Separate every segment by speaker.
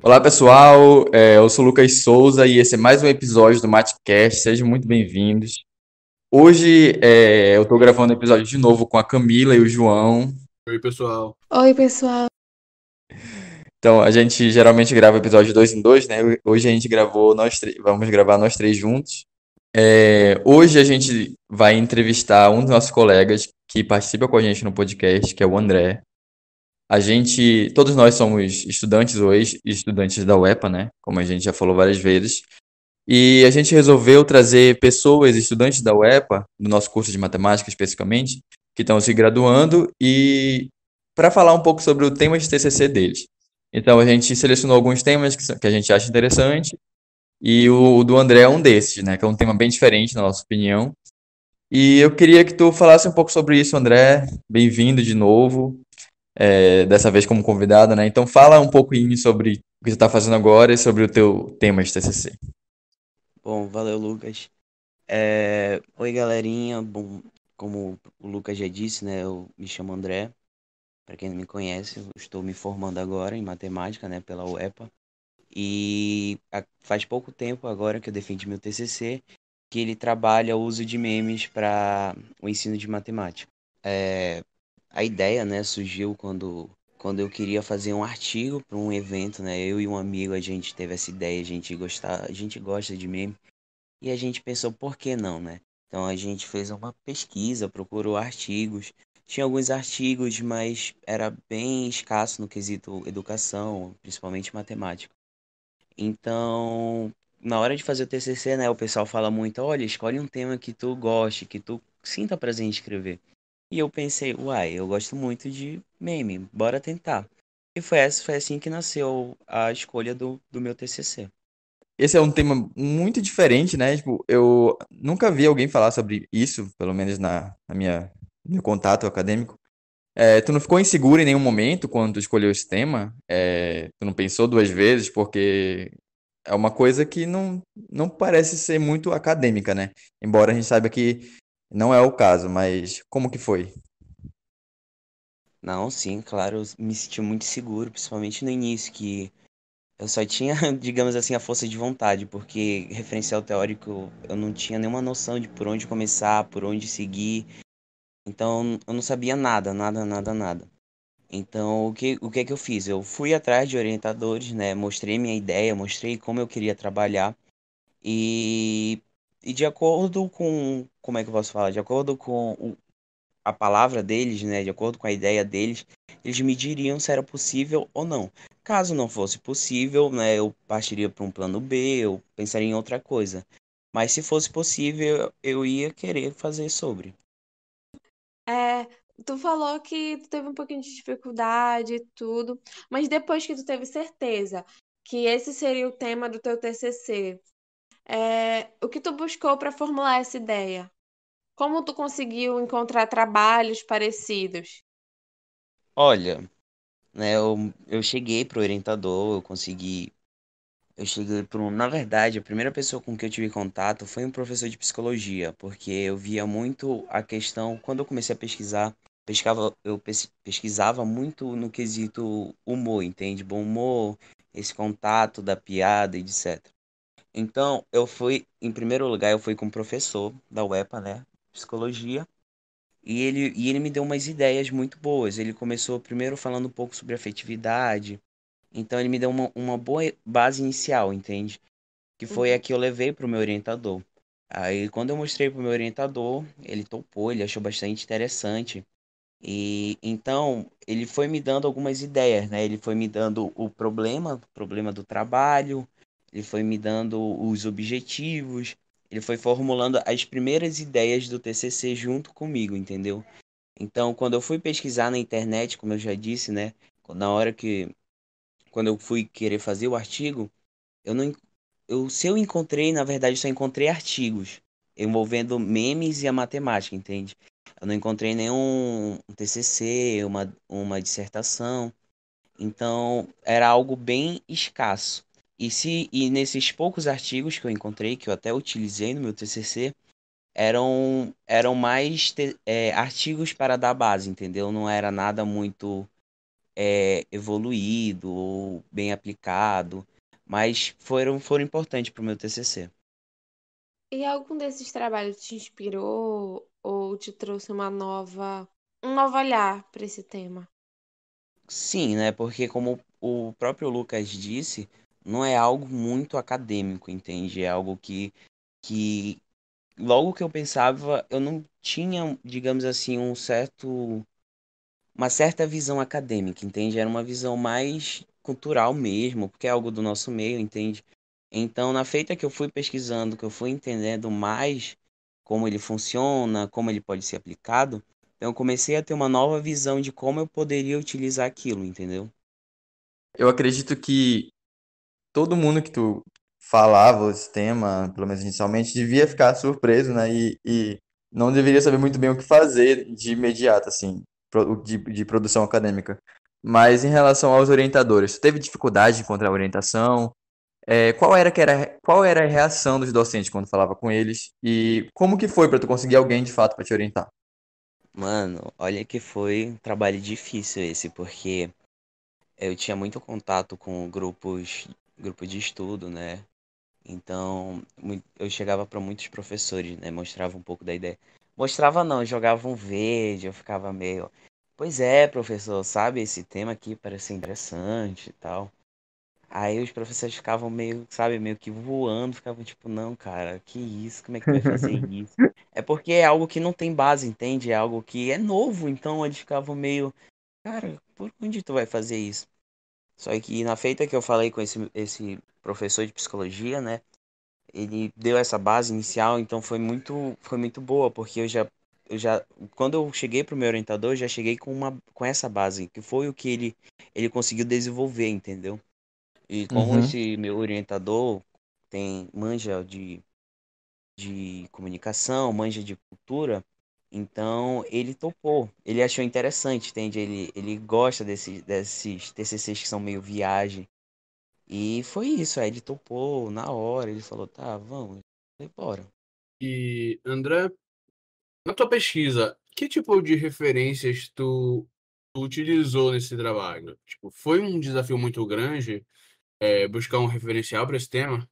Speaker 1: Olá, pessoal. Eu sou o Lucas Souza e esse é mais um episódio do Matcast. Sejam muito bem-vindos. Hoje eu estou gravando o episódio de novo com a Camila e o João.
Speaker 2: Oi, pessoal.
Speaker 3: Oi, pessoal.
Speaker 1: Então, a gente geralmente grava episódio de dois em dois, né? Hoje a gente gravou, vamos gravar nós três juntos. Hoje a gente vai entrevistar um dos nossos colegas que participa com a gente no podcast, que é o André. Todos nós somos estudantes hoje, estudantes da UEPA, né? Como a gente já falou várias vezes. E a gente resolveu trazer pessoas, estudantes da UEPA, do nosso curso de matemática especificamente, que estão se graduando e para falar um pouco sobre o tema de TCC deles. Então a gente selecionou alguns temas que a gente acha interessante e o do André é um desses, né? Que é um tema bem diferente na nossa opinião. E eu queria que tu falasse um pouco sobre isso, André. Bem-vindo de novo, dessa vez como convidado, né? Então fala um pouquinho sobre o que você está fazendo agora e sobre o teu tema de TCC.
Speaker 4: Bom, valeu, Lucas. Oi, galerinha. Bom, como o Lucas já disse, né, eu me chamo André. Para quem não me conhece, eu estou me formando agora em matemática, né, pela UEPA. E faz pouco tempo agora que eu defendi meu TCC, que ele trabalha o uso de memes para o ensino de matemática. É, a ideia, né, surgiu quando eu queria fazer um artigo para um evento, né? Eu e um amigo, a gente teve essa ideia, a gente gosta de meme. E a gente pensou, por que não, né? Então a gente fez uma pesquisa, procurou artigos. Tinha alguns artigos, mas era bem escasso no quesito educação, principalmente matemática. Então, na hora de fazer o TCC, né, o pessoal fala muito, olha, escolhe um tema que tu goste, que tu sinta prazer em escrever. E eu pensei, uai, eu gosto muito de meme, bora tentar. E foi assim que nasceu a escolha do meu TCC.
Speaker 1: Esse é um tema muito diferente, né? Tipo, eu nunca vi alguém falar sobre isso, pelo menos no meu contato acadêmico. Tu não ficou inseguro em nenhum momento quando tu escolheu esse tema? Tu não pensou duas vezes, porque é uma coisa que não parece ser muito acadêmica, né? Embora a gente saiba que não é o caso, mas como que foi?
Speaker 4: Não, sim, claro, eu me senti muito seguro, principalmente no início, que eu só tinha, digamos assim, a força de vontade, porque referencial teórico eu não tinha nenhuma noção de por onde começar, por onde seguir, então eu não sabia nada, nada, nada, nada. Então o que é que eu fiz? Eu fui atrás de orientadores, né? Mostrei minha ideia, mostrei como eu queria trabalhar e, e de acordo com, como é que eu posso falar? De acordo com a palavra deles, né, de acordo com a ideia deles, eles me diriam se era possível ou não. Caso não fosse possível, né, eu partiria para um plano B, eu pensaria em outra coisa. Mas se fosse possível, eu ia querer fazer sobre.
Speaker 3: É, tu falou que tu teve um pouquinho de dificuldade e tudo, mas depois que tu teve certeza que esse seria o tema do teu TCC, o que tu buscou para formular essa ideia? Como tu conseguiu encontrar trabalhos parecidos?
Speaker 4: Olha, né, eu cheguei pro orientador, eu cheguei para um, na verdade, a primeira pessoa com quem eu tive contato foi um professor de psicologia, porque eu via muito a questão, quando eu comecei a pesquisar, pesquisava muito no quesito humor, entende? Bom humor, esse contato da piada e etc. Então, em primeiro lugar, eu fui com o professor da UEPA, né, psicologia, e ele me deu umas ideias muito boas. Ele começou primeiro falando um pouco sobre afetividade, então ele me deu uma boa base inicial, entende? Que foi a
Speaker 3: Uhum.
Speaker 4: que eu levei para o meu orientador. Aí, quando eu mostrei para o meu orientador, ele topou, ele achou bastante interessante. E então, ele foi me dando algumas ideias, né? Ele foi me dando o problema do trabalho, ele foi me dando os objetivos, ele foi formulando as primeiras ideias do TCC junto comigo, entendeu? Então, quando eu fui pesquisar na internet, como eu já disse, né? Na hora que, quando eu fui querer fazer o artigo, eu não, se eu encontrei, na verdade, só encontrei artigos envolvendo memes e a matemática, entende? Eu não encontrei nenhum TCC, uma dissertação. Então, era algo bem escasso. E nesses poucos artigos que eu encontrei, que eu até utilizei no meu TCC, eram mais artigos para dar base, entendeu? Não era nada muito evoluído ou bem aplicado, mas foram importantes para o meu TCC.
Speaker 3: E algum desses trabalhos te inspirou ou te trouxe um novo olhar para esse tema?
Speaker 4: Sim, né? Porque como o próprio Lucas disse, não é algo muito acadêmico, entende? É algo que logo que eu pensava, eu não tinha, digamos assim, uma certa visão acadêmica, entende? Era uma visão mais cultural mesmo, porque é algo do nosso meio, entende? Então, na feita que eu fui pesquisando, que eu fui entendendo mais como ele funciona, como ele pode ser aplicado, então eu comecei a ter uma nova visão de como eu poderia utilizar aquilo, entendeu?
Speaker 1: Eu acredito que todo mundo que tu falava esse tema, pelo menos inicialmente, devia ficar surpreso, né? E não deveria saber muito bem o que fazer de imediato, assim, de produção acadêmica. Mas em relação aos orientadores, tu teve dificuldade de encontrar orientação? Qual era a reação dos docentes quando falava com eles? E como que foi para tu conseguir alguém de fato para te orientar?
Speaker 4: Mano, olha que foi um trabalho difícil esse, porque eu tinha muito contato com grupos de estudo, né? Então, eu chegava para muitos professores, né? Mostrava um pouco da ideia. Mostrava não, jogava um verde, eu ficava meio. Pois é, professor, sabe, esse tema aqui parece interessante e tal. Aí os professores ficavam meio, sabe, meio que voando, ficavam tipo, não, cara, que isso, como é que tu vai fazer isso? É porque é algo que não tem base, entende? É algo que é novo, então eles ficavam meio, cara, por onde tu vai fazer isso? Só que na feita que eu falei com esse professor de psicologia, né? Ele deu essa base inicial, então foi muito boa, porque eu já, quando eu cheguei pro meu orientador, eu já cheguei com essa base, que foi o que ele conseguiu desenvolver, entendeu? E como
Speaker 1: Uhum.
Speaker 4: esse meu orientador tem manja de comunicação, manja de cultura, então ele topou, ele achou interessante, entende? Ele gosta desses TCCs que são meio viagem, e foi isso, aí ele topou na hora, ele falou, tá, vamos, foi embora.
Speaker 2: E, André, na tua pesquisa, que tipo de referências tu utilizou nesse trabalho? Tipo, foi um desafio muito grande, buscar um referencial para esse tema?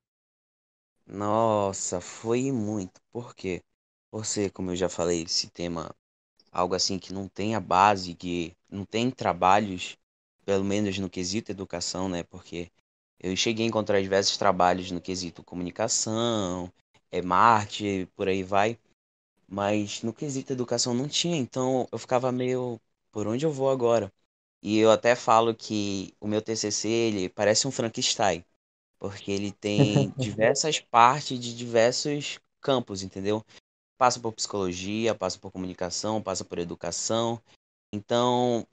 Speaker 4: Nossa, foi muito. Por quê? Por ser, como eu já falei, esse tema, algo assim que não tem a base, que não tem trabalhos, pelo menos no quesito educação, né? Porque eu cheguei a encontrar diversos trabalhos no quesito comunicação, marketing, por aí vai, mas no quesito educação não tinha, então eu ficava meio, por onde eu vou agora? E eu até falo que o meu TCC, ele parece um Frankenstein porque ele tem diversas partes de diversos campos, entendeu? Passa por psicologia, passa por comunicação, passa por educação. Então,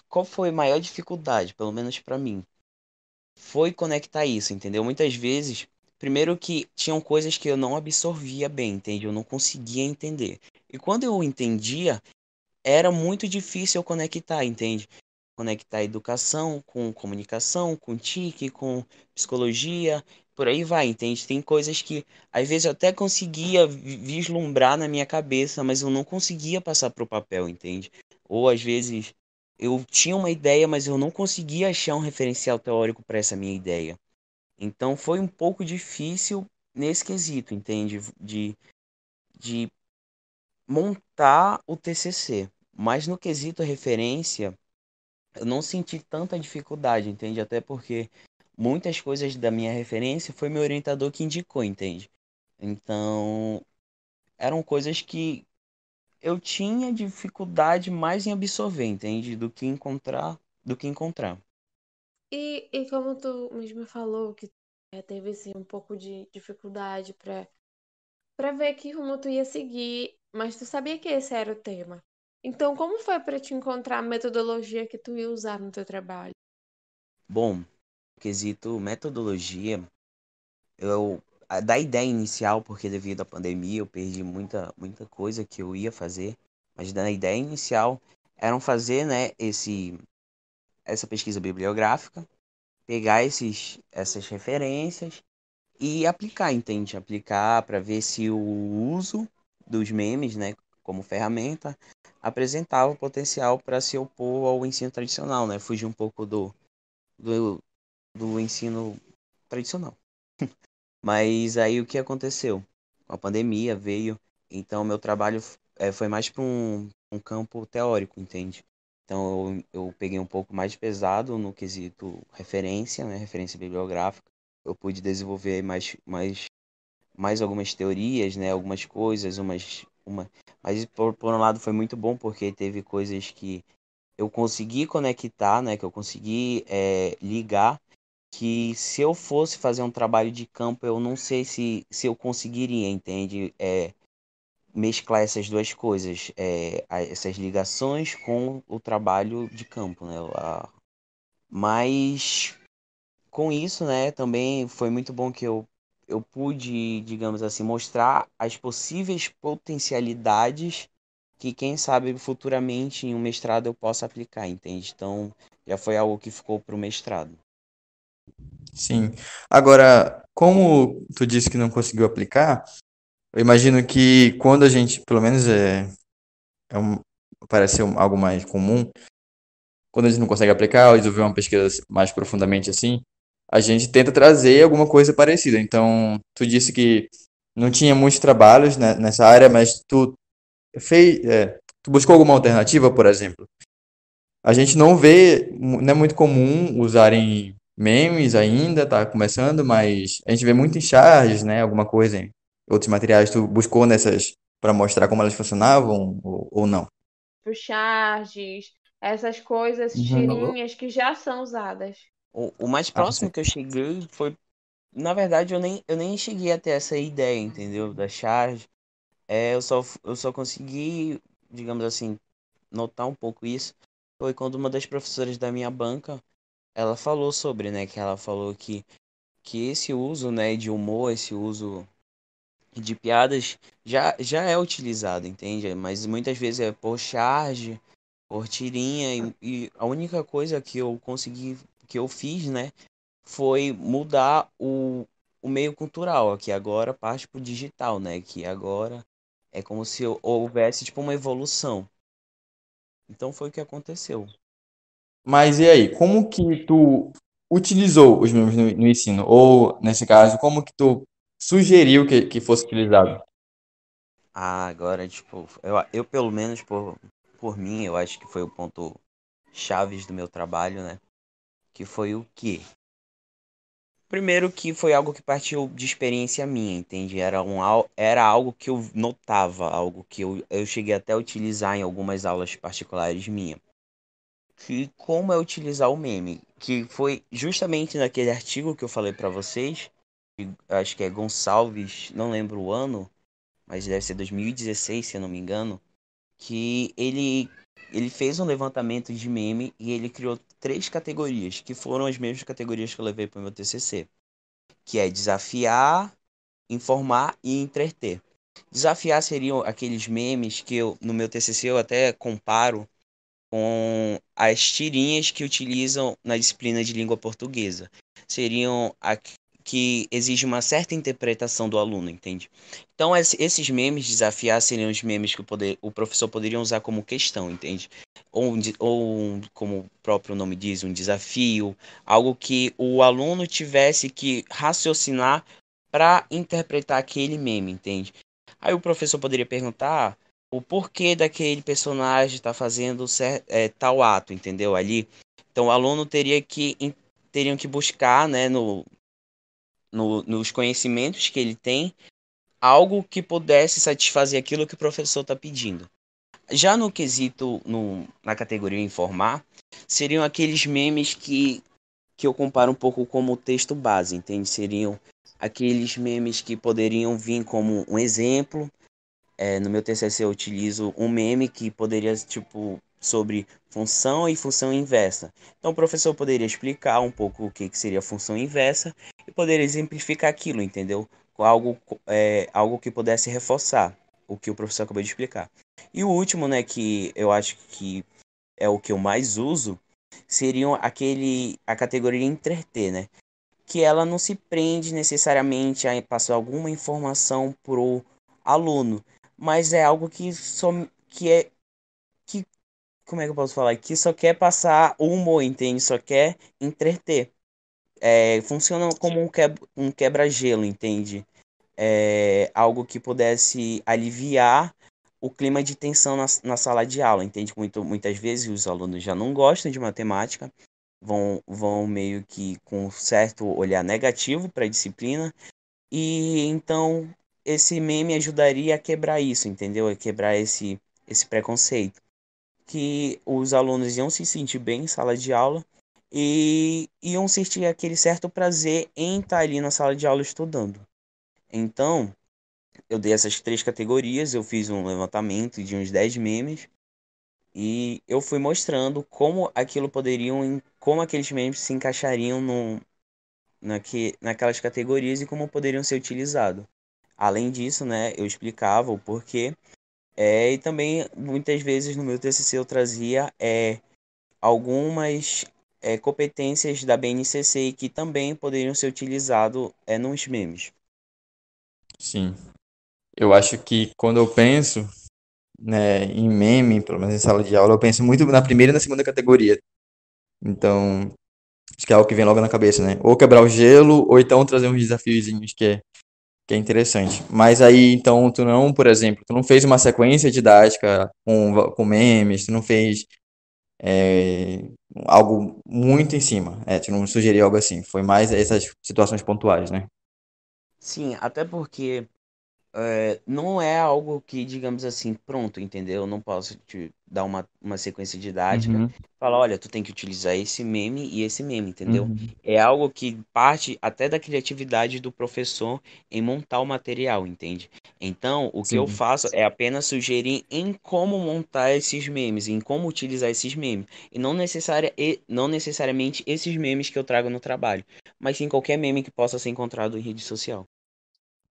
Speaker 4: qual foi a maior dificuldade, pelo menos para mim? Foi conectar isso, entendeu? Muitas vezes, primeiro que tinham coisas que eu não absorvia bem, entende? Eu não conseguia entender. E quando eu entendia, era muito difícil eu conectar, entende? Conectar educação com comunicação, com TIC, com psicologia, por aí vai, entende? Tem coisas que às vezes eu até conseguia vislumbrar na minha cabeça, mas eu não conseguia passar para o papel, entende? Ou às vezes eu tinha uma ideia, mas eu não conseguia achar um referencial teórico para essa minha ideia. Então foi um pouco difícil nesse quesito, entende? De montar o TCC. Mas no quesito referência, eu não senti tanta dificuldade, entende? Até porque muitas coisas da minha referência foi meu orientador que indicou, entende? Então, eram coisas que eu tinha dificuldade mais em absorver, entende? Do que encontrar.
Speaker 3: E como tu mesmo falou que teve assim, um pouco de dificuldade para ver que rumo tu ia seguir, mas tu sabia que esse era o tema. Então, como foi para te encontrar a metodologia que tu ia usar no teu trabalho?
Speaker 4: Bom, no quesito metodologia, da ideia inicial, porque devido à pandemia eu perdi muita coisa que eu ia fazer, mas da ideia inicial eram fazer, né, essa pesquisa bibliográfica, pegar essas referências e aplicar, entende? Aplicar para ver se o uso dos memes, né? como ferramenta, apresentava o potencial para se opor ao ensino tradicional, né? Fugir um pouco do, do ensino tradicional. Mas aí o que aconteceu? A pandemia veio, então meu trabalho foi mais para um campo teórico, entende? Então eu peguei um pouco mais pesado no quesito referência, né? Referência bibliográfica. Eu pude desenvolver mais algumas teorias, né? Algumas coisas, mas por um lado foi muito bom porque teve coisas que eu consegui conectar, né? Que eu consegui ligar que se eu fosse fazer um trabalho de campo, eu não sei se eu conseguiria, entende? Mesclar essas duas coisas, essas ligações com o trabalho de campo, né? Mas com isso, né, também foi muito bom que eu pude, digamos assim, mostrar as possíveis potencialidades que, quem sabe, futuramente em um mestrado eu possa aplicar, entende? Então, já foi algo que ficou para o mestrado.
Speaker 1: Sim. Agora, como tu disse que não conseguiu aplicar, eu imagino que quando a gente, pelo menos é um, parece ser algo mais comum, quando a gente não consegue aplicar ou desenvolver uma pesquisa mais profundamente assim, a gente tenta trazer alguma coisa parecida. Então, tu disse que não tinha muitos trabalhos, né, nessa área, mas tu buscou alguma alternativa, por exemplo? A gente não vê, não é muito comum usarem memes ainda, tá começando, mas a gente vê muito em charges, né, alguma coisa em outros materiais. Tu buscou nessas para mostrar como elas funcionavam ou não?
Speaker 3: Os charges, essas coisas,
Speaker 1: Uhum.
Speaker 2: Alô?
Speaker 3: tirinhas que já são usadas.
Speaker 4: O mais
Speaker 1: Ah, sim.
Speaker 4: próximo que eu cheguei foi, na verdade, eu nem cheguei a ter essa ideia, entendeu? Da charge. Eu só consegui, digamos assim, notar um pouco isso. Foi quando uma das professoras da minha banca, ela falou sobre, né, que ela falou que esse uso, né, de humor, esse uso de piadas já é utilizado, entende? Mas muitas vezes é por charge, por tirinha e a única coisa que eu consegui, que eu fiz, né, foi mudar o meio cultural, que agora parte pro digital, né, que agora é como se houvesse tipo uma evolução. Então foi o que aconteceu.
Speaker 1: Mas e aí, como que tu utilizou os memes no ensino? Ou, nesse caso, como que tu sugeriu que fosse utilizado?
Speaker 4: Ah, agora, tipo, eu pelo menos por mim, eu acho que foi o ponto chaves do meu trabalho, né? Que foi o quê? Primeiro que foi algo que partiu de experiência minha, entende? Era algo que eu notava, algo que eu cheguei até a utilizar em algumas aulas particulares minha. Que como é utilizar o meme? Que foi justamente naquele artigo que eu falei pra vocês, acho que é Gonçalves, não lembro o ano, mas deve ser 2016, se eu não me engano, que ele fez um levantamento de meme e ele criou três categorias, que foram as mesmas categorias que eu levei para o meu TCC, que é desafiar, informar e entreter. Desafiar seriam aqueles memes que no meu TCC eu até comparo com as tirinhas que utilizam na disciplina de língua portuguesa. Seriam que exige uma certa interpretação do aluno, entende? Então, esses memes desafiar seriam os memes que o professor poderia usar como questão, entende? Como o próprio nome diz, um desafio, algo que o aluno tivesse que raciocinar para interpretar aquele meme, entende? Aí o professor poderia perguntar o porquê daquele personagem estar fazendo tal ato, entendeu? Ali. Então o aluno teriam que buscar, né, nos conhecimentos que ele tem, algo que pudesse satisfazer aquilo que o professor está pedindo. Já no quesito, na categoria informar, seriam aqueles memes que eu comparo um pouco como texto base, entende? Seriam aqueles memes que poderiam vir como um exemplo. No meu TCC eu utilizo um meme que poderia, tipo, sobre função e função inversa. Então o professor poderia explicar um pouco o que seria função inversa e poderia exemplificar aquilo, entendeu? Com algo que pudesse reforçar o que o professor acabou de explicar. E o último, né, que eu acho que é o que eu mais uso, seriam a categoria entreter, né? Que ela não se prende necessariamente a passar alguma informação pro aluno, mas é algo que como é que eu posso falar? Que só quer passar o humor, entende? Só quer entreter. Funciona como um quebra-gelo, entende? Algo que pudesse aliviar o clima de tensão na sala de aula, entende? Muitas vezes os alunos já não gostam de matemática, vão meio que com um certo olhar negativo para a disciplina, e então esse meme ajudaria a quebrar isso, entendeu? A quebrar esse preconceito. Que os alunos iam se sentir bem em sala de aula e iam sentir aquele certo prazer em estar ali na sala de aula estudando. Então, eu dei essas três categorias, eu fiz um levantamento de uns 10 memes e eu fui mostrando como aqueles memes se encaixariam naquelas categorias e como poderiam ser utilizados. Além disso, né, eu explicava o porquê. E também, muitas vezes, no meu TCC eu trazia algumas competências da BNCC que também poderiam ser utilizadas nos memes.
Speaker 1: Sim. Eu acho que quando eu penso, né, em meme, pelo menos em sala de aula, eu penso muito na primeira e na segunda categoria. Então, acho que é algo que vem logo na cabeça, né? Ou quebrar o gelo, ou então trazer uns desafiozinhos que é interessante. Mas aí, então, tu não, por exemplo, tu não fez uma sequência didática com memes, tu não fez é, algo muito em cima. Tu não sugeriu algo assim. Foi mais essas situações pontuais, né?
Speaker 4: Sim, até porque não é algo que, digamos assim, pronto, entendeu? Eu não posso te dar uma sequência didática.
Speaker 1: Uhum,
Speaker 4: Falar, olha, tu tem que utilizar esse meme e esse meme, entendeu?
Speaker 1: uhum,
Speaker 4: É algo que parte até da criatividade do professor em montar o material, entende? Então, o que eu
Speaker 1: sim.
Speaker 4: faço é apenas sugerir em como montar esses memes, em como utilizar esses memes. E não necessariamente esses memes que eu trago no trabalho, mas sim qualquer meme que possa ser encontrado em rede social.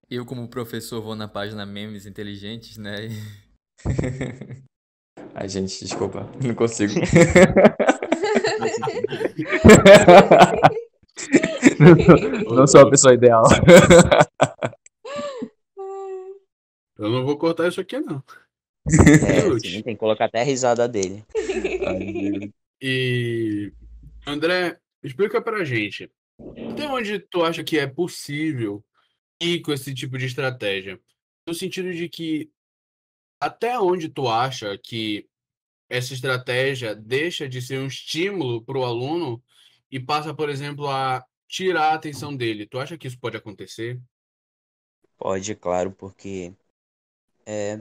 Speaker 5: Eu, como professor, vou na página Memes Inteligentes, né?
Speaker 1: Ai, gente, desculpa, não consigo. Não sou a
Speaker 2: Ô,
Speaker 1: pessoa ideal.
Speaker 2: eu não vou cortar isso aqui, não. Que
Speaker 4: Sim,
Speaker 2: lute.
Speaker 4: tem que colocar até a risada dele.
Speaker 1: Ai, Deus.
Speaker 2: E, André, explica pra gente. Até onde tu acha que é possível ir com esse tipo de estratégia? No sentido de que até onde tu acha que essa estratégia deixa de ser um estímulo para o aluno e passa, por exemplo, a tirar a atenção dele. Tu acha que isso pode acontecer?
Speaker 4: Pode, claro, porque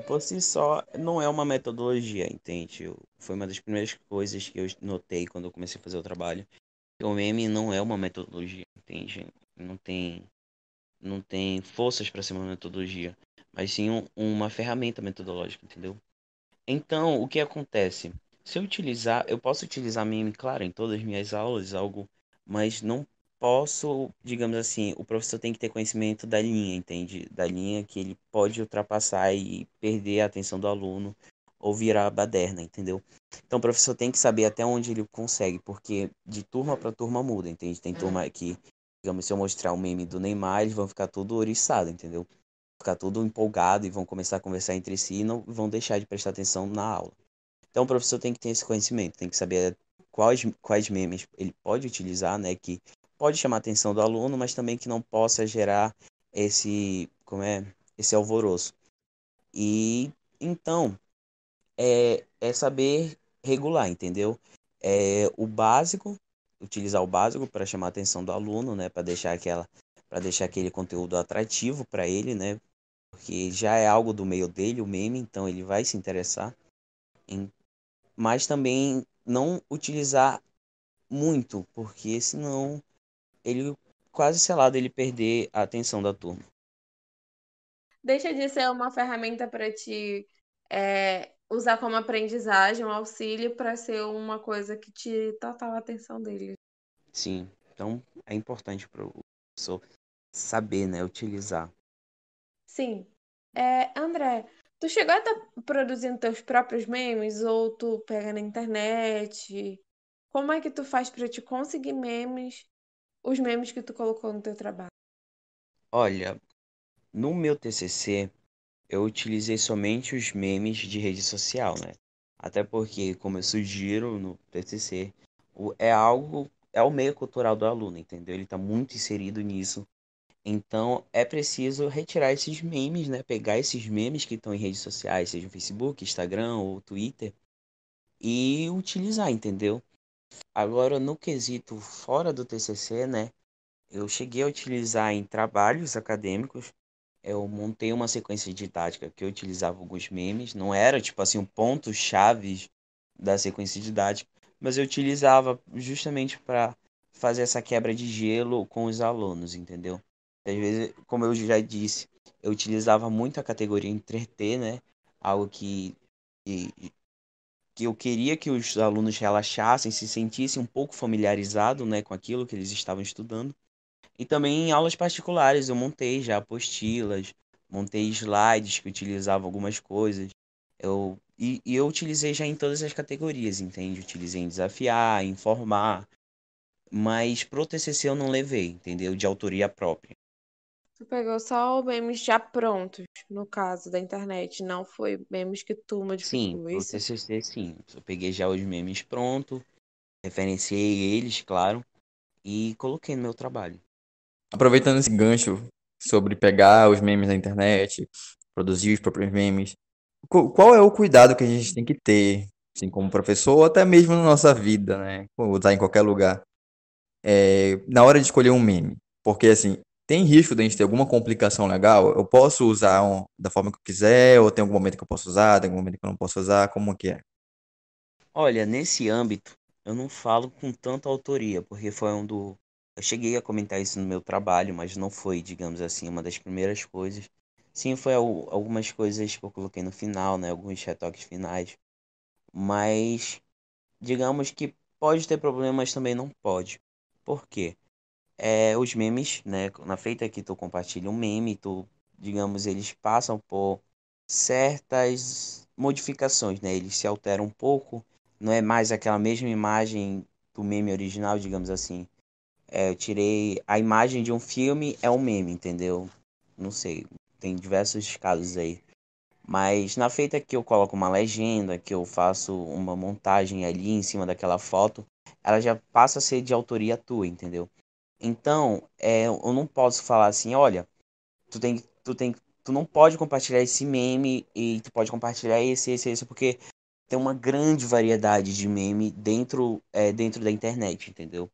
Speaker 4: por si só não é uma metodologia, entende? Foi uma das primeiras coisas que eu notei quando eu comecei a fazer o trabalho. Que o meme não é uma metodologia, entende? Não tem, não tem forças para ser uma metodologia, mas sim uma ferramenta metodológica, entendeu? Então, o que acontece? Se eu utilizar, eu posso utilizar meme, claro, em todas as minhas aulas, algo, mas não posso, digamos assim, o professor tem que ter conhecimento da linha, entende? Da linha que ele pode ultrapassar e perder a atenção do aluno ou virar a baderna, entendeu? Então, o professor tem que saber até onde ele consegue, porque de turma para turma muda, entende? Tem turma que, digamos, se eu mostrar o meme do Neymar, eles vão ficar tudo oriçado, entendeu? Ficar tudo empolgado e vão começar a conversar entre si e não vão deixar de prestar atenção na aula. Então o professor tem que ter esse conhecimento, tem que saber quais memes ele pode utilizar, né, que pode chamar a atenção do aluno, mas também que não possa gerar esse alvoroço. E então é saber regular, entendeu? O básico, utilizar o básico para chamar a atenção do aluno, né, para deixar aquele conteúdo atrativo para ele, né, porque já é algo do meio dele, o meme, então ele vai se interessar, em, mas também não utilizar muito, porque senão ele quase selado ele perder a atenção da turma.
Speaker 3: Deixa de ser uma ferramenta para te usar como aprendizagem, um auxílio, para ser uma coisa que te total a atenção dele.
Speaker 4: Sim, então é importante para o professor saber, né, utilizar.
Speaker 3: Sim. André, tu chegou a estar produzindo teus próprios memes ou tu pega na internet? Como é que tu faz para te conseguir memes, os memes que tu colocou no teu trabalho?
Speaker 4: Olha, no meu TCC eu utilizei somente os memes de rede social, né? Até porque, como eu sugiro no TCC, é o meio cultural do aluno, entendeu? Ele está muito inserido nisso. Então, é preciso retirar esses memes, né? Pegar esses memes que estão em redes sociais, seja no Facebook, Instagram ou Twitter, e utilizar, entendeu? Agora, no quesito fora do TCC, né? Eu cheguei a utilizar em trabalhos acadêmicos. Eu montei uma sequência didática que eu utilizava alguns memes. Não era, tipo assim, um ponto-chave da sequência didática, mas eu utilizava justamente para fazer essa quebra de gelo com os alunos, entendeu? Às vezes, como eu já disse, eu utilizava muito a categoria entreter, né? Algo que, que eu queria que os alunos relaxassem, se sentissem um pouco familiarizados, né, com aquilo que eles estavam estudando. E também em aulas particulares eu montei já apostilas, montei slides que utilizavam algumas coisas. E eu utilizei já em todas as categorias, entende? Utilizei em desafiar, em informar, mas pro TCC eu não levei, entendeu? De autoria própria.
Speaker 3: Tu pegou só memes já prontos, no caso da internet, não foi memes que tu
Speaker 4: Sim,
Speaker 3: modificou,
Speaker 4: pro
Speaker 3: isso?
Speaker 4: TCC sim. Eu peguei já os memes prontos, referenciei eles, claro, e coloquei no meu trabalho.
Speaker 1: Aproveitando esse gancho sobre pegar os memes da internet, produzir os próprios memes, qual é o cuidado que a gente tem que ter, assim, como professor, ou até mesmo na nossa vida, né? Usar em qualquer lugar, na hora de escolher um meme? Porque, assim, tem risco de a gente ter alguma complicação legal? Eu posso usar da forma que eu quiser, ou tem algum momento que eu posso usar, tem algum momento que eu não posso usar, como que é?
Speaker 4: Olha, nesse âmbito, eu não falo com tanta autoria, porque foi um do. Eu cheguei a comentar isso no meu trabalho, mas não foi, digamos assim, uma das primeiras coisas. Sim, foi algumas coisas que eu coloquei no final, né? Alguns retoques finais. Mas, digamos que pode ter problemas, também não pode. Por quê? Os memes, né? Na feita que tu compartilha um meme, tu, digamos, eles passam por certas modificações, né? Eles se alteram um pouco, não é mais aquela mesma imagem do meme original, digamos assim. Eu tirei a imagem de um filme, é um meme, entendeu? Não sei, tem diversos casos aí. Mas na feita que eu coloco uma legenda, que eu faço uma montagem ali em cima daquela foto, ela já passa a ser de autoria tua, entendeu? Então, eu não posso falar assim, olha, tu não pode compartilhar esse meme e tu pode compartilhar esse, porque tem uma grande variedade de meme dentro da internet, entendeu?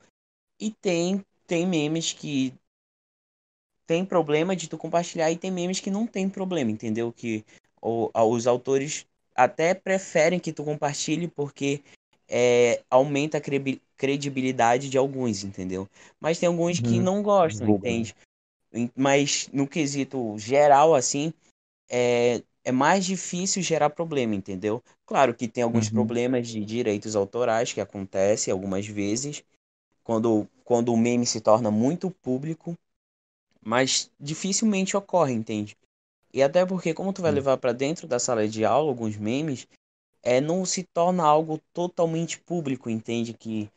Speaker 4: E tem memes que tem problema de tu compartilhar e tem memes que não tem problema, entendeu? Que os autores até preferem que tu compartilhe porque aumenta a credibilidade de alguns, entendeu? Mas tem alguns que
Speaker 1: Uhum.
Speaker 4: não gostam,
Speaker 1: Divulga, né?
Speaker 4: entende? Mas no quesito geral, assim, é mais difícil gerar problema, entendeu? Claro que tem alguns
Speaker 1: Uhum.
Speaker 4: problemas de direitos autorais que acontecem algumas vezes, quando o meme se torna muito público, mas dificilmente ocorre, entende? E até porque, como tu vai
Speaker 1: Sim.
Speaker 4: levar para dentro da sala de aula alguns memes, não se torna algo totalmente público, entende? Que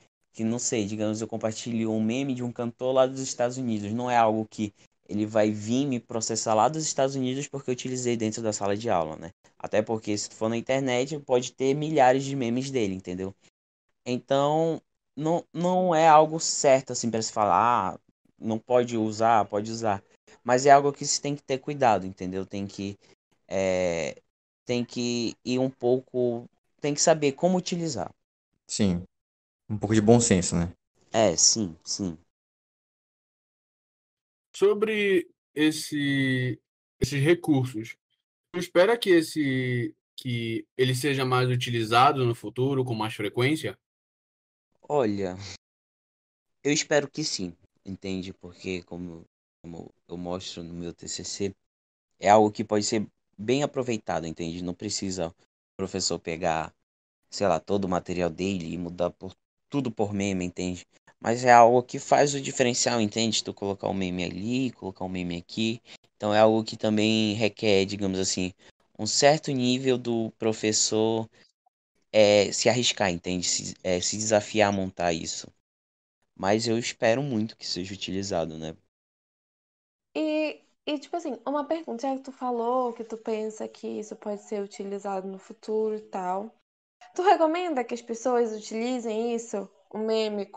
Speaker 4: não sei, digamos, eu compartilho um meme de um cantor lá dos Estados Unidos. Não é algo que ele vai vir me processar lá dos Estados Unidos porque eu utilizei dentro da sala de aula, né? Até porque se tu for na internet, pode ter milhares de memes dele, entendeu? Então, não é algo certo assim para se falar, não pode usar, pode usar. Mas é algo que se tem que ter cuidado, entendeu? É, tem que ir um pouco, tem que saber como utilizar.
Speaker 1: Sim, um pouco de bom senso, né?
Speaker 4: Sim, sim.
Speaker 2: Sobre esses recursos, tu espera que ele seja mais utilizado no futuro com mais frequência?
Speaker 4: Olha, eu espero que sim, entende? Porque como eu mostro no meu TCC, é algo que pode ser bem aproveitado, entende? Não precisa o professor pegar, sei lá, todo o material dele e mudar tudo por meme, entende? Mas é algo que faz o diferencial, entende? Tu colocar um meme ali, colocar um meme aqui. Então é algo que também requer, digamos assim, um certo nível do professor se arriscar, entende? Se desafiar a montar isso. Mas eu espero muito que seja utilizado, né?
Speaker 3: E, E, tipo assim, uma pergunta, já que tu falou que tu pensa que isso pode ser utilizado no futuro e tal. Tu recomenda que as pessoas utilizem isso, o meme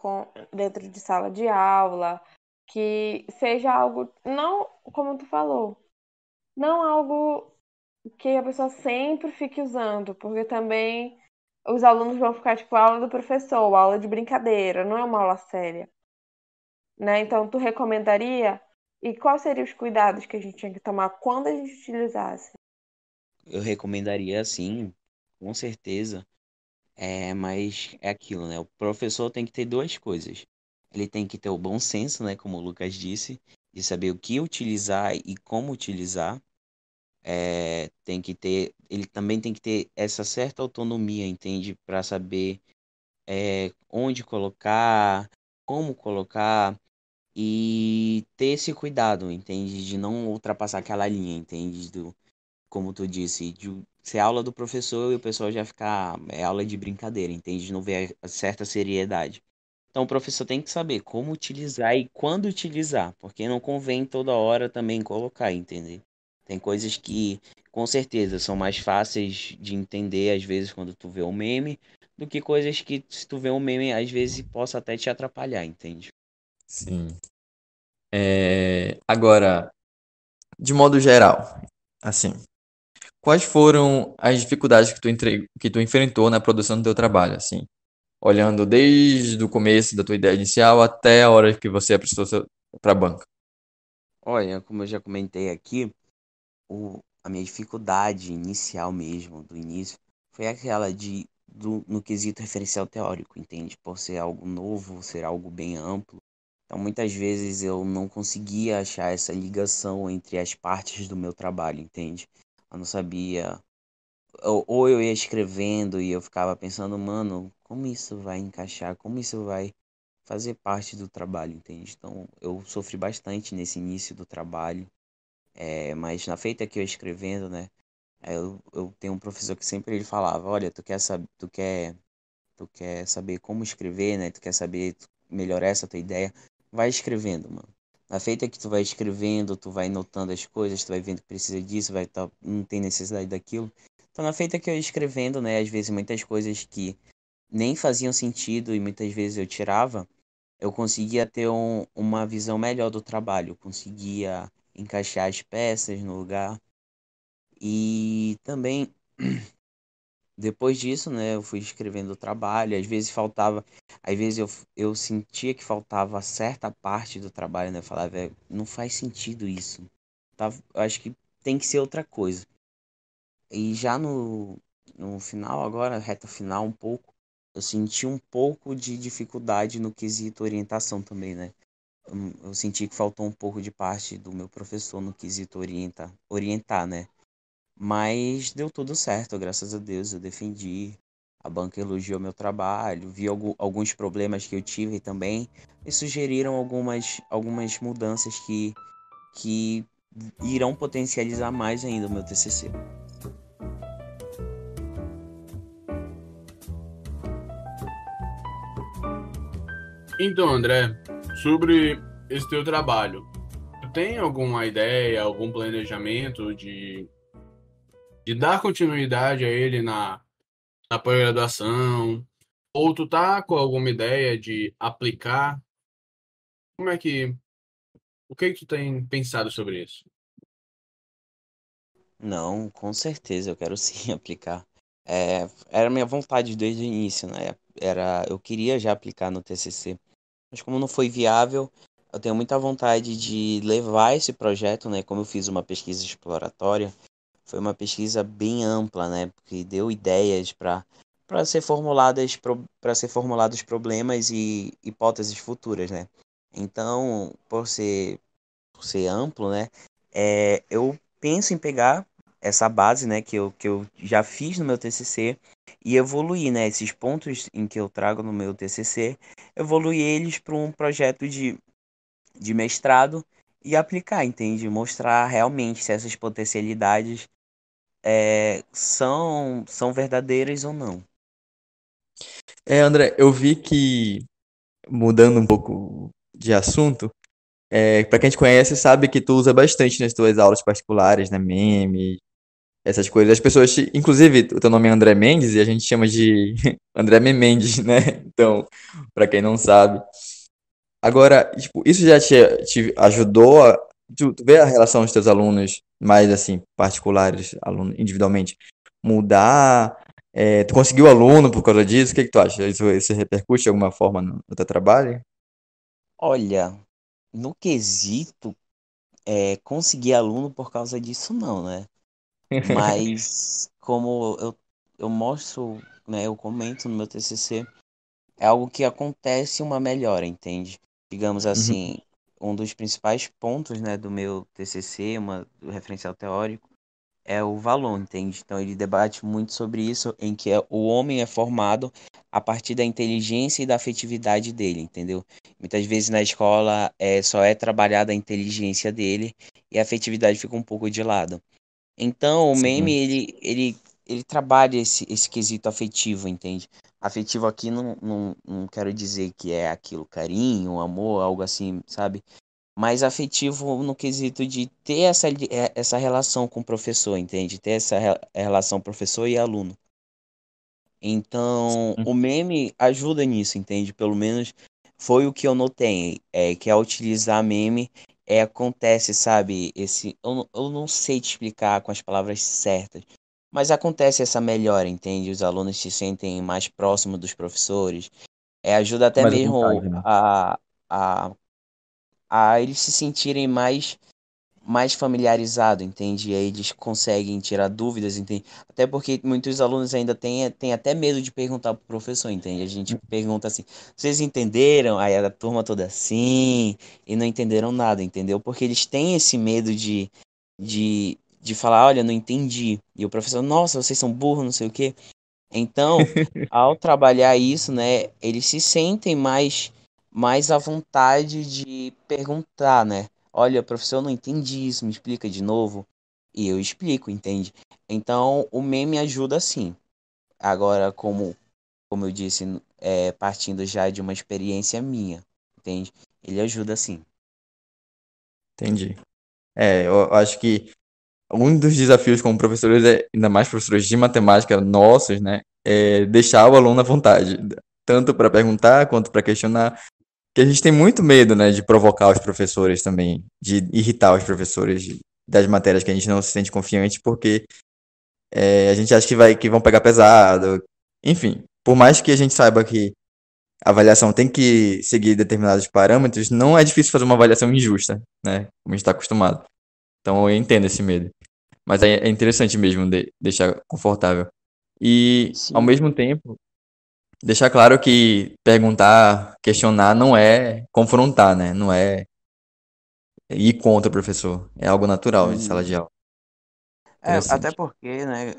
Speaker 3: dentro de sala de aula, que seja algo, não como tu falou, não algo que a pessoa sempre fique usando, porque também os alunos vão ficar tipo aula do professor, aula de brincadeira, não é uma aula séria, né? Então, tu recomendaria? E quais seriam os cuidados que a gente tinha que tomar quando a gente utilizasse?
Speaker 4: Eu recomendaria assim, com certeza. Mas é aquilo, né? O professor tem que ter duas coisas. Ele tem que ter o bom senso, né? Como o Lucas disse, de saber o que utilizar e como utilizar. Ele também tem que ter essa certa autonomia, entende? Para saber onde colocar, como colocar e ter esse cuidado, entende? De não ultrapassar aquela linha, entende? Como tu disse, de ser aula do professor e o pessoal já ficar, é aula de brincadeira, entende? De não ver a certa seriedade. Então o professor tem que saber como utilizar e quando utilizar, porque não convém toda hora também colocar, entende? Tem coisas que com certeza são mais fáceis de entender às vezes quando tu vê um meme, do que coisas que se tu vê um meme às vezes possa até te atrapalhar, entende?
Speaker 1: Sim. Agora, de modo geral, assim, quais foram as dificuldades que tu enfrentou na produção do teu trabalho, assim? Olhando desde o começo da tua ideia inicial até a hora que você apresentou para a banca.
Speaker 4: Olha, como eu já comentei aqui, a minha dificuldade inicial mesmo, do início, foi aquela no quesito referencial teórico, entende? Por ser algo novo, ser algo bem amplo. Então, muitas vezes eu não conseguia achar essa ligação entre as partes do meu trabalho, entende? Eu não sabia. Ou eu ia escrevendo e eu ficava pensando, mano, como isso vai encaixar? Como isso vai fazer parte do trabalho, entende? Então, eu sofri bastante nesse início do trabalho. Mas na feita que eu escrevendo, né? Eu tenho um professor que sempre ele falava, olha, tu quer saber como escrever, né? Tu quer saber melhorar essa tua ideia, vai escrevendo, mano. Na feita que tu vai escrevendo, tu vai notando as coisas, tu vai vendo que precisa disso, não tem necessidade daquilo. Então na feita que eu ia escrevendo, né? Às vezes muitas coisas que nem faziam sentido e muitas vezes eu tirava, eu conseguia ter uma visão melhor do trabalho, eu conseguia encaixar as peças no lugar. E também, depois disso, né, eu fui escrevendo o trabalho, às vezes faltava, às vezes eu sentia que faltava certa parte do trabalho, né, eu falava, não faz sentido isso, tá, eu acho que tem que ser outra coisa. E já no final agora, reta final um pouco, eu senti um pouco de dificuldade no quesito orientação também, né. Eu senti que faltou um pouco de parte do meu professor no quesito orientar, né. Mas deu tudo certo, graças a Deus, eu defendi. A banca elogiou meu trabalho, viu alguns problemas que eu tive também e sugeriram algumas mudanças que irão potencializar mais ainda o meu TCC.
Speaker 2: Então, André, sobre esse teu trabalho, tu tem alguma ideia, algum planejamento de dar continuidade a ele na pós-graduação? Ou tu tá com alguma ideia de aplicar? Como é que, o que que tu tem pensado sobre isso?
Speaker 4: Não, com certeza eu quero sim aplicar. Era minha vontade desde o início, né? Eu queria já aplicar no TCC. Mas como não foi viável, eu tenho muita vontade de levar esse projeto, né? Como eu fiz uma pesquisa exploratória, foi uma pesquisa bem ampla, né? Porque deu ideias para ser formulados problemas e hipóteses futuras, né? Então, por ser amplo, né? Eu penso em pegar essa base, né? Que eu já fiz no meu TCC e evoluir, né? Esses pontos em que eu trago no meu TCC, evoluir eles para um projeto de mestrado e aplicar, entende? Mostrar realmente se essas potencialidades são verdadeiras ou não.
Speaker 1: André, eu vi que, mudando um pouco de assunto, Para quem te conhece, sabe que tu usa bastante nas tuas aulas particulares, né? Memes, essas coisas. As pessoas, inclusive, o teu nome é André Mendes e a gente chama de André Mendes, né? Então, para quem não sabe. Agora, tipo, isso já te ajudou a tu ver a relação dos teus alunos mais assim, particulares, aluno individualmente, mudar? Tu conseguiu aluno por causa disso? O que que tu acha? Isso repercute de alguma forma no teu trabalho?
Speaker 4: Olha, no quesito, conseguir aluno por causa disso não, né? Mas como eu mostro, né, eu comento no meu TCC, é algo que acontece uma melhora, entende? Digamos
Speaker 1: Uhum,
Speaker 4: assim, um dos principais pontos, né, do meu TCC, do referencial teórico, é o valor, entende? Então ele debate muito sobre isso, em que o homem é formado a partir da inteligência e da afetividade dele, entendeu? Muitas vezes na escola só é trabalhada a inteligência dele e a afetividade fica um pouco de lado. Então, o meme,
Speaker 1: sim.
Speaker 4: ele trabalha esse quesito afetivo, entende? Afetivo aqui não quero dizer que é aquilo, carinho, amor, algo assim, sabe? Mas afetivo no quesito de ter essa relação com o professor, entende? Ter essa relação professor e aluno. Então, o meme ajuda nisso, entende? Pelo menos foi o que eu notei, que ao utilizar meme, acontece, sabe? Eu não sei te explicar com as palavras certas, mas acontece essa melhora, entende? Os alunos se sentem mais próximos dos professores, ajuda até
Speaker 1: Mais à
Speaker 4: mesmo
Speaker 1: vontade, né?
Speaker 4: a, a eles se sentirem mais familiarizado, entende? E aí eles conseguem tirar dúvidas, entende? Até porque muitos alunos ainda têm até medo de perguntar pro professor, entende? A gente pergunta assim, vocês entenderam? Aí a turma toda assim, e não entenderam nada, entendeu? Porque eles têm esse medo de falar, olha, não entendi. E o professor, nossa, vocês são burros, não sei o quê. Então, ao trabalhar isso, né, eles se sentem mais à vontade de perguntar, né? Olha, professor, eu não entendi isso, me explica de novo. E eu explico, entende? Então, o meme ajuda sim. Agora, como eu disse, partindo já de uma experiência minha, entende? Ele ajuda sim.
Speaker 1: Entendi. Eu acho que um dos desafios como professores, ainda mais professores de matemática nossos, né, é deixar o aluno à vontade, tanto para perguntar quanto para questionar, que a gente tem muito medo, né, de provocar os professores também, de irritar os professores das matérias que a gente não se sente confiante, porque a gente acha que vão pegar pesado. Enfim, por mais que a gente saiba que a avaliação tem que seguir determinados parâmetros, não é difícil fazer uma avaliação injusta, né, como a gente está acostumado. Então eu entendo esse medo. Mas é interessante mesmo deixar confortável. E, ao
Speaker 4: Sim.
Speaker 1: mesmo tempo, deixar claro que perguntar, questionar não é confrontar, né? Não é ir contra o professor. É algo natural em sala de
Speaker 4: Uhum.
Speaker 1: aula.
Speaker 4: Até
Speaker 1: Interessante.
Speaker 4: porque, né,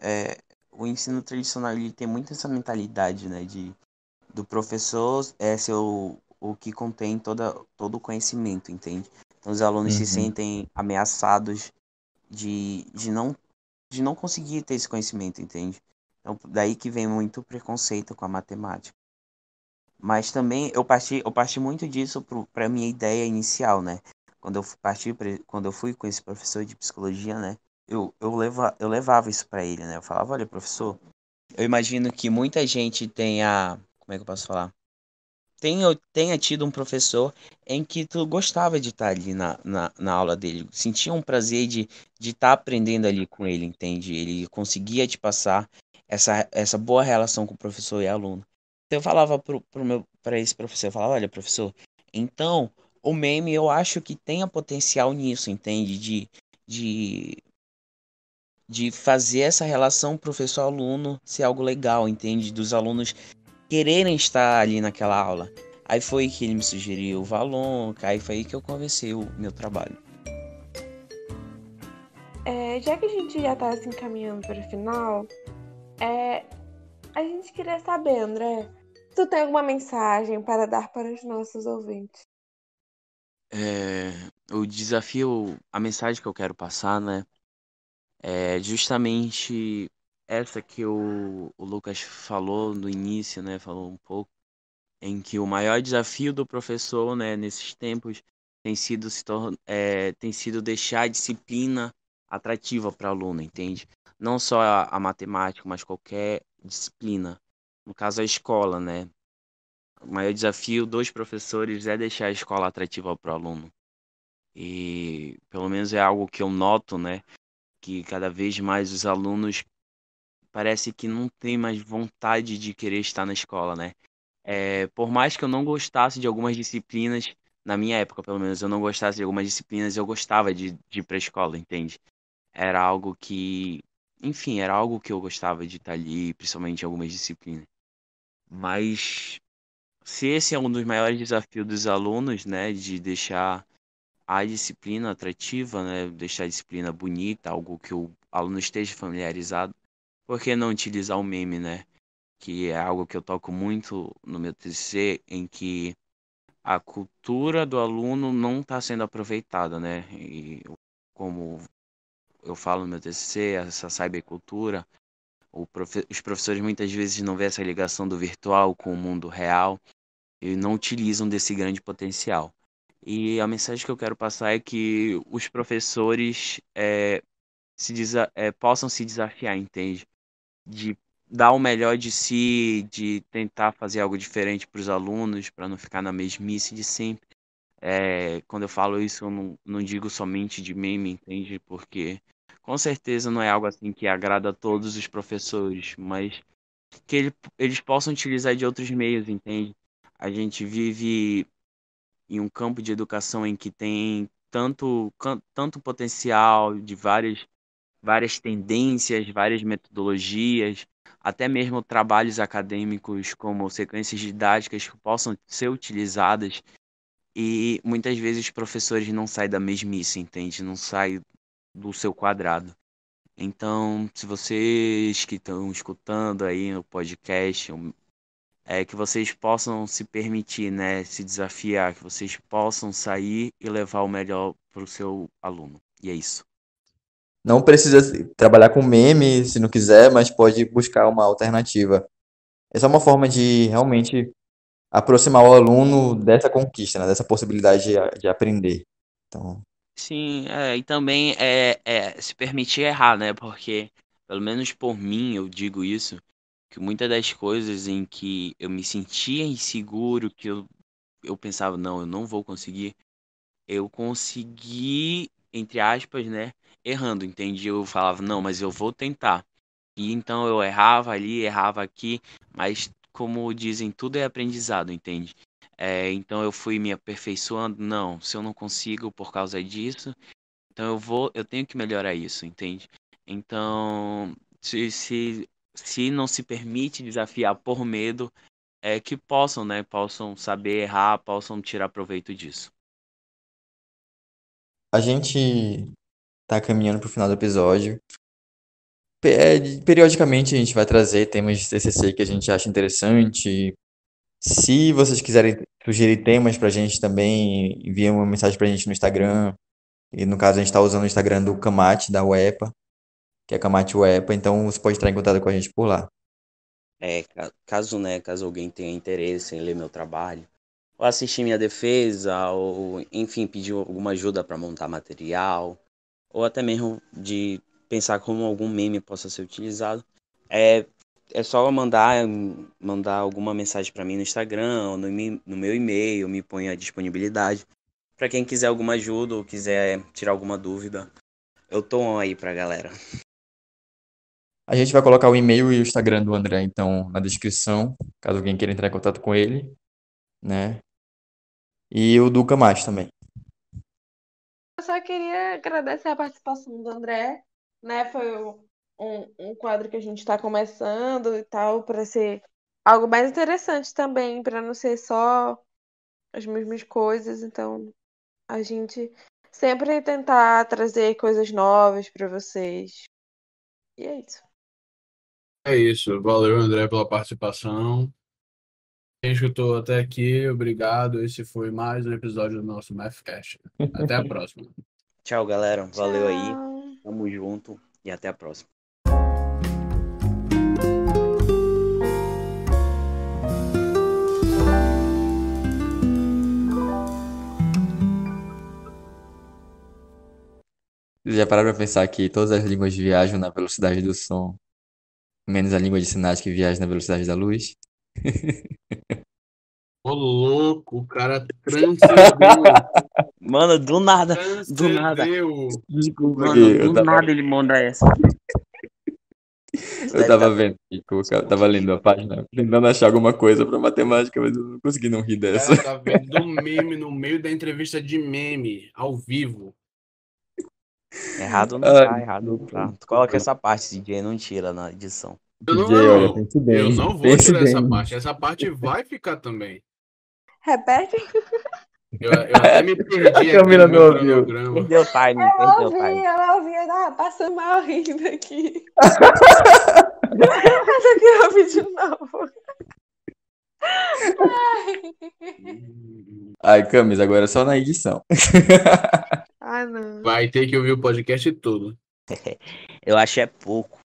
Speaker 4: o ensino tradicional ele tem muito essa mentalidade, né, do professor ser o que contém todo o conhecimento, entende? Então os alunos se
Speaker 1: Uhum.
Speaker 4: sentem ameaçados de, de não, de não conseguir ter esse conhecimento, entende? Então daí que vem muito preconceito com a matemática. Mas também eu parti muito disso para minha ideia inicial, né? Quando eu fui com esse professor de psicologia, né? Eu levava isso para ele, né? Eu falava, olha, professor, eu imagino que muita gente tenha, como é que eu posso falar? Tenha tido um professor em que tu gostava de estar ali na aula dele, sentia um prazer de estar aprendendo ali com ele, entende? Ele conseguia te passar essa boa relação com o professor e aluno. Então eu falava para esse professor, eu falava, olha, professor, então o meme eu acho que tem potencial nisso, entende? De, de fazer essa relação professor-aluno ser algo legal, entende? Dos alunos quererem estar ali naquela aula. Aí foi que ele me sugeriu o Valonca, aí foi aí que eu comecei o meu trabalho.
Speaker 3: Já que a gente já tá se encaminhando para o final, é, a gente queria saber, André, se tu tem alguma mensagem para dar para os nossos ouvintes?
Speaker 4: O desafio, a mensagem que eu quero passar, né, é justamente essa que o Lucas falou no início, né, falou um pouco, em que o maior desafio do professor, né, nesses tempos tem sido deixar a disciplina atrativa para o aluno, entende? Não só a matemática, mas qualquer disciplina. No caso, a escola, né? O maior desafio dos professores é deixar a escola atrativa para o aluno. E pelo menos é algo que eu noto, né? Que cada vez mais os alunos parece que não têm mais vontade de querer estar na escola, né? Por mais que eu não gostasse de algumas disciplinas, na minha época, pelo menos, eu não gostasse de algumas disciplinas, eu gostava de ir para a escola, entende? Era algo que, enfim, era algo que eu gostava de estar ali, principalmente em algumas disciplinas. Mas se esse é um dos maiores desafios dos alunos, né, de deixar a disciplina atrativa, né, deixar a disciplina bonita, algo que o aluno esteja familiarizado, por que não utilizar o meme, né? Que é algo que eu toco muito no meu TCC, em que a cultura do aluno não está sendo aproveitada, né? E como eu falo no meu TCC, essa cybercultura, os professores muitas vezes não vêem essa ligação do virtual com o mundo real e não utilizam desse grande potencial. E a mensagem que eu quero passar é que os professores possam se desafiar, entende? De dar o melhor de si, de tentar fazer algo diferente para os alunos, para não ficar na mesmice de sempre. Quando eu falo isso, eu não digo somente de meme, entende? Porque com certeza não é algo assim que agrada a todos os professores, mas que eles possam utilizar de outros meios, entende? A gente vive em um campo de educação em que tem tanto potencial de várias tendências, várias metodologias, até mesmo trabalhos acadêmicos como sequências didáticas que possam ser utilizadas e muitas vezes os professores não saem da mesmice, entende? Não saem do seu quadrado. Então, se vocês que estão escutando aí no podcast, que vocês possam se permitir, né, se desafiar, que vocês possam sair e levar o melhor para o seu aluno. E é isso.
Speaker 1: Não precisa trabalhar com meme se não quiser, mas pode buscar uma alternativa. Essa é uma forma de realmente aproximar o aluno dessa conquista, né? Dessa possibilidade de aprender. Então,
Speaker 4: Sim, e também se permitir errar, né? Porque, pelo menos por mim, eu digo isso, que muitas das coisas em que eu me sentia inseguro, que eu pensava, não, eu não vou conseguir, eu consegui, entre aspas, né? Errando, entende? Eu falava, não, mas eu vou tentar. E então eu errava ali, errava aqui, mas como dizem, tudo é aprendizado, entende? Então eu fui me aperfeiçoando, não, se eu não consigo por causa disso, então eu tenho que melhorar isso, entende? Então, se não se permite desafiar por medo, que possam, né? Possam saber errar, possam tirar proveito disso.
Speaker 1: a gente tá caminhando para o final do episódio. Periodicamente a gente vai trazer temas de TCC que a gente acha interessante. Se vocês quiserem sugerir temas pra gente também, enviem uma mensagem pra gente no Instagram. E no caso a gente está usando o Instagram do Kamate, da UEPA, que é Kamate UEPA, então você pode entrar em contato com a gente por lá.
Speaker 4: Caso alguém tenha interesse em ler meu trabalho, ou assistir minha defesa, ou enfim, pedir alguma ajuda para montar material, ou até mesmo de pensar como algum meme possa ser utilizado, é, é só mandar alguma mensagem para mim no Instagram, ou no meu e-mail, me põe à disponibilidade. Para quem quiser alguma ajuda ou quiser tirar alguma dúvida, eu tô on aí pra galera.
Speaker 1: A gente vai colocar o e-mail e o Instagram do André, então, na descrição, caso alguém queira entrar em contato com ele, né? E o do Kamate também.
Speaker 3: Eu só queria agradecer a participação do André, né? Foi um quadro que a gente está começando e tal, para ser algo mais interessante também, para não ser só as mesmas coisas. Então, a gente sempre tentar trazer coisas novas para vocês. E é isso.
Speaker 2: É isso. Valeu, André, pela participação. Quem escutou até aqui, obrigado. Esse foi mais um episódio do nosso Mathcast. Até a próxima.
Speaker 4: Tchau, galera. Valeu aí.
Speaker 3: Tchau.
Speaker 4: Tamo junto e até a próxima.
Speaker 1: Já pararam pra pensar que todas as línguas viajam na velocidade do som, menos a língua de sinais que viaja na velocidade da luz?
Speaker 2: Ô, louco, o cara transcendeu.
Speaker 4: Mano, do nada, do nada.
Speaker 2: Transcendeu.
Speaker 1: Desculpa
Speaker 4: Mano,
Speaker 1: aqui,
Speaker 4: do nada ele manda essa.
Speaker 1: eu tava vendo aqui, eu tava lendo a página, tentando achar alguma coisa pra matemática, mas eu não consegui não rir
Speaker 2: O
Speaker 1: dessa.
Speaker 2: cara tá vendo meme no meio da entrevista de meme, ao vivo.
Speaker 4: Errado não
Speaker 1: Ai,
Speaker 4: tá, errado não tá. Tu coloca essa parte, DJ, não tira na edição.
Speaker 2: Eu não,
Speaker 1: DJ, olha,
Speaker 2: não,
Speaker 1: pense
Speaker 2: eu
Speaker 1: bem,
Speaker 2: não vou
Speaker 1: pense
Speaker 2: tirar essa
Speaker 1: bem.
Speaker 2: parte. Essa parte vai ficar também.
Speaker 3: Repete?
Speaker 2: Eu até me perdi
Speaker 1: A
Speaker 2: aqui
Speaker 1: Camila
Speaker 2: no meu
Speaker 1: não ouviu.
Speaker 2: cronograma.
Speaker 4: Perdeu o timing,
Speaker 3: Eu
Speaker 4: perdeu o
Speaker 3: ouvi,
Speaker 4: timing.
Speaker 3: eu ouvi, eu tava passando mal rindo aqui. Mas eu queria ouvir de novo. Ai.
Speaker 1: Ai, Camis, agora é só na edição.
Speaker 3: Ah, não.
Speaker 2: Vai ter que ouvir o podcast todo.
Speaker 4: Eu acho é pouco.